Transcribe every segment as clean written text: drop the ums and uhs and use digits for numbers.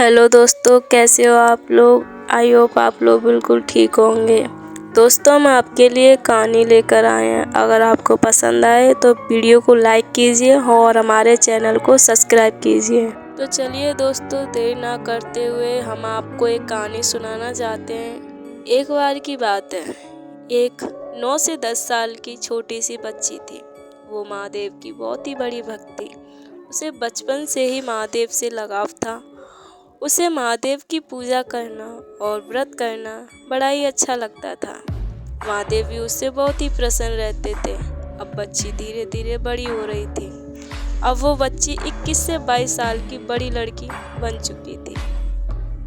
Hello दोस्तों, कैसे हो आप लोग। आई होप आप लोग बिल्कुल ठीक होंगे। दोस्तों, हम आपके लिए कहानी लेकर आए हैं। अगर आपको पसंद आए तो वीडियो को लाइक कीजिए और हमारे चैनल को सब्सक्राइब कीजिए। तो चलिए दोस्तों, देर ना करते हुए हम आपको एक कहानी सुनाना चाहते हैं। एक बार की बात है, एक 9 से 10 साल की छोटी सी बच्ची थी। वो महादेव की बहुत ही बड़ी भक्त थी। उसे बचपन से ही महादेव से लगाव था। उसे महादेव की पूजा करना और व्रत करना बड़ा ही अच्छा लगता था। महादेव भी उससे बहुत ही प्रसन्न रहते थे। अब बच्ची धीरे धीरे बड़ी हो रही थी। अब वो बच्ची 21 से 22 साल की बड़ी लड़की बन चुकी थी,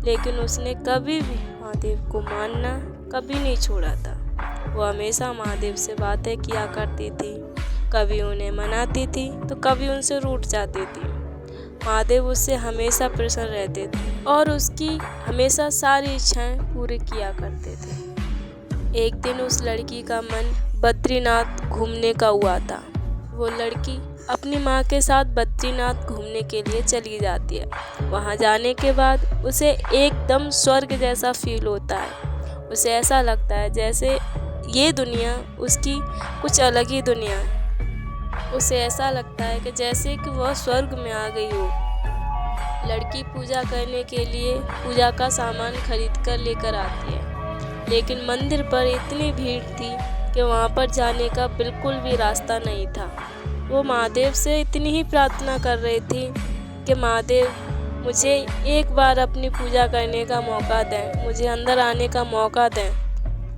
लेकिन उसने कभी भी महादेव को मानना कभी नहीं छोड़ा था। वो हमेशा महादेव से बातें किया करती थी, कभी उन्हें मनाती थी तो कभी उनसे रूठ जाती थी। महादेव उससे हमेशा प्रसन्न रहते थे और उसकी हमेशा सारी इच्छाएं पूरी किया करते थे। एक दिन उस लड़की का मन बद्रीनाथ घूमने का हुआ था। वो लड़की अपनी माँ के साथ बद्रीनाथ घूमने के लिए चली जाती है। वहाँ जाने के बाद उसे एकदम स्वर्ग जैसा फील होता है। उसे ऐसा लगता है जैसे ये दुनिया उसकी कुछ अलग ही दुनिया है। उसे ऐसा लगता है कि जैसे कि वह स्वर्ग में आ गई हो। लड़की पूजा करने के लिए पूजा का सामान खरीद कर लेकर आती है, लेकिन मंदिर पर इतनी भीड़ थी कि वहां पर जाने का बिल्कुल भी रास्ता नहीं था। वो महादेव से इतनी ही प्रार्थना कर रही थी कि महादेव, मुझे एक बार अपनी पूजा करने का मौका दें, मुझे अंदर आने का मौका दें।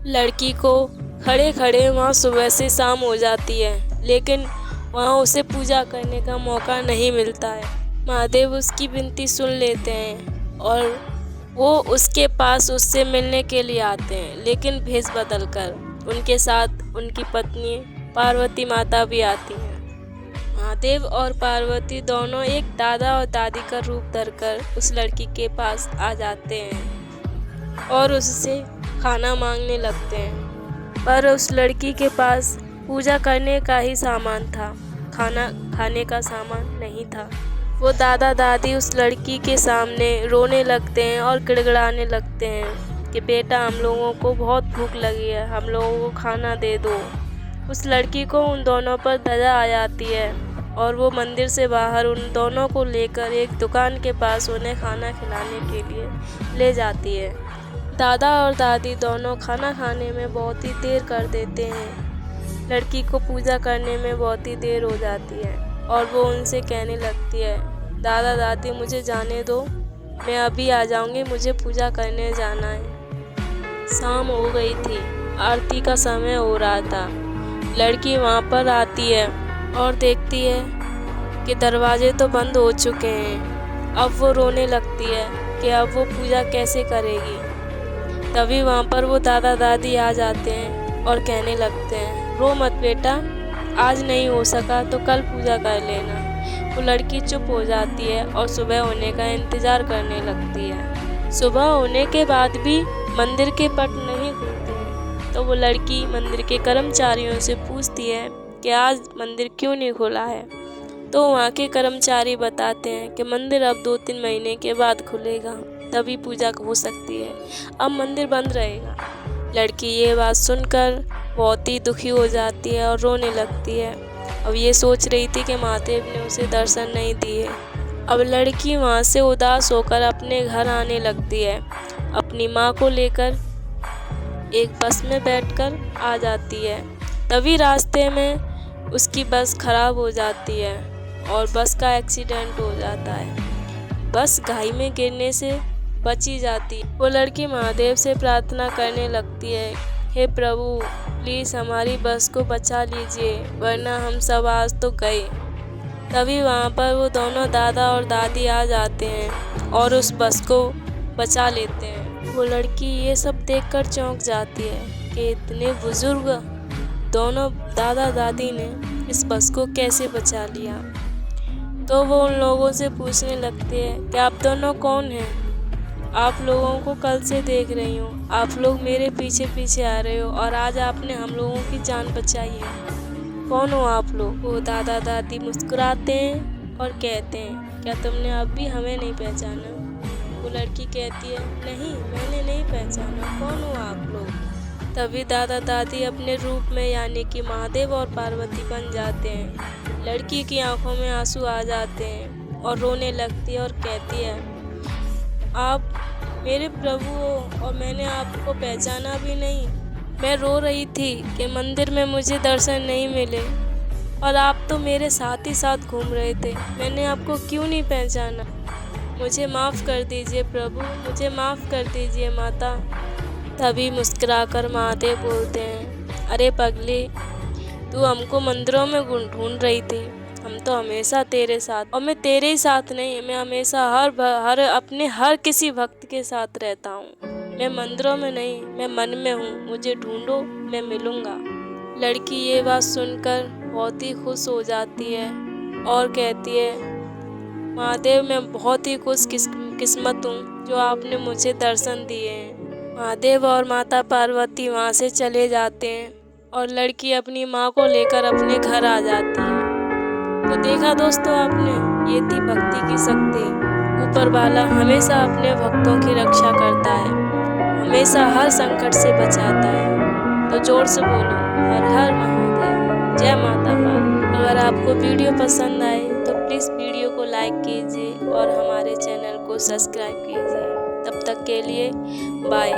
लड़की को खड़े खड़े वहाँ सुबह से शाम हो जाती है, लेकिन वहाँ उसे पूजा करने का मौका नहीं मिलता है। महादेव उसकी विनती सुन लेते हैं और वो उसके पास उससे मिलने के लिए आते हैं, लेकिन भेष बदल कर। उनके साथ उनकी पत्नी पार्वती माता भी आती हैं। महादेव और पार्वती दोनों एक दादा और दादी का रूप धरकर उस लड़की के पास आ जाते हैं और उससे खाना मांगने लगते हैं। पर उस लड़की के पास पूजा करने का ही सामान था, खाना खाने का सामान नहीं था। वो दादा दादी उस लड़की के सामने रोने लगते हैं और गिड़गिड़ाने लगते हैं कि बेटा, हम लोगों को बहुत भूख लगी है, हम लोगों को खाना दे दो। उस लड़की को उन दोनों पर दया आ जाती है और वो मंदिर से बाहर उन दोनों को लेकर एक दुकान के पास उन्हें खाना खिलाने के लिए ले जाती है। दादा और दादी दोनों खाना खाने में बहुत ही देर कर देते हैं। लड़की को पूजा करने में बहुत ही देर हो जाती है और वो उनसे कहने लगती है, दादा दादी, मुझे जाने दो, मैं अभी आ जाऊंगी, मुझे पूजा करने जाना है। शाम हो गई थी, आरती का समय हो रहा था। लड़की वहाँ पर आती है और देखती है कि दरवाजे तो बंद हो चुके हैं। अब वो रोने लगती है कि अब वो पूजा कैसे करेगी। तभी वहाँ पर वो दादा दादी आ जाते हैं और कहने लगते हैं, रो मत बेटा, आज नहीं हो सका तो कल पूजा कर लेना। वो लड़की चुप हो जाती है और सुबह होने का इंतज़ार करने लगती है। सुबह होने के बाद भी मंदिर के पट नहीं खुलते हैं, तो वो लड़की मंदिर के कर्मचारियों से पूछती है कि आज मंदिर क्यों नहीं खुला है। तो वहाँ के कर्मचारी बताते हैं कि मंदिर अब 2-3 महीने के बाद खुलेगा, तभी पूजा हो सकती है, अब मंदिर बंद रहेगा। लड़की ये बात सुनकर बहुत ही दुखी हो जाती है और रोने लगती है। अब ये सोच रही थी कि महादेव ने उसे दर्शन नहीं दिए। अब लड़की वहाँ से उदास होकर अपने घर आने लगती है। अपनी माँ को लेकर एक बस में बैठकर आ जाती है। तभी रास्ते में उसकी बस खराब हो जाती है और बस का एक्सीडेंट हो जाता है। बस घाई में गिरने से बची जाती। वो लड़की महादेव से प्रार्थना करने लगती है, हे प्रभु, प्लीज़ हमारी बस को बचा लीजिए, वरना हम सब आज तो गए। तभी वहाँ पर वो दोनों दादा और दादी आ जाते हैं और उस बस को बचा लेते हैं। वो लड़की ये सब देखकर चौंक जाती है कि इतने बुजुर्ग दोनों दादा दादी ने इस बस को कैसे बचा लिया। तो वो उन लोगों से पूछने लगती है कि आप दोनों कौन हैं? आप लोगों को कल से देख रही हूँ, आप लोग मेरे पीछे पीछे आ रहे हो और आज आपने हम लोगों की जान बचाई है, कौन हो आप लोग? वो दादा दादी मुस्कुराते हैं और कहते हैं, क्या तुमने अब भी हमें नहीं पहचाना? वो लड़की कहती है, नहीं मैंने नहीं पहचाना, कौन हो आप लोग। तभी दादा दादी अपने रूप में यानी कि महादेव और पार्वती बन जाते हैं। लड़की की आंखों में आंसू आ जाते हैं और रोने लगती है और कहती है, आप मेरे प्रभु हो और मैंने आपको पहचाना भी नहीं। मैं रो रही थी कि मंदिर में मुझे दर्शन नहीं मिले और आप तो मेरे साथ ही साथ घूम रहे थे, मैंने आपको क्यों नहीं पहचाना। मुझे माफ़ कर दीजिए प्रभु, मुझे माफ़ कर दीजिए माता। तभी मुस्कुराकर महादेव बोलते हैं, अरे पगली, तू हमको मंदिरों में ढूंढ रही थी, हम तो हमेशा तेरे साथ, और मैं तेरे ही साथ नहीं, मैं हमेशा अपने हर किसी भक्त के साथ रहता हूँ। मैं मंदिरों में नहीं, मैं मन में हूँ, मुझे ढूंढो, मैं मिलूँगा। लड़की ये बात सुनकर बहुत ही खुश हो जाती है और कहती है, महादेव मैं बहुत ही किस्मत हूँ जो आपने मुझे दर्शन दिए हैं। महादेव और माता पार्वती वहाँ से चले जाते हैं और लड़की अपनी माँ को लेकर अपने घर आ जाती है। तो देखा दोस्तों आपने, ये थी भक्ति की शक्ति। ऊपर वाला हमेशा अपने भक्तों की रक्षा करता है, हमेशा हर संकट से बचाता है। तो जोर से बोलो, हर हर महादेव, जय माता पार्वती। अगर आपको वीडियो पसंद आए तो प्लीज़ वीडियो को लाइक कीजिए और हमारे चैनल को सब्सक्राइब कीजिए। तब तक के लिए बाय।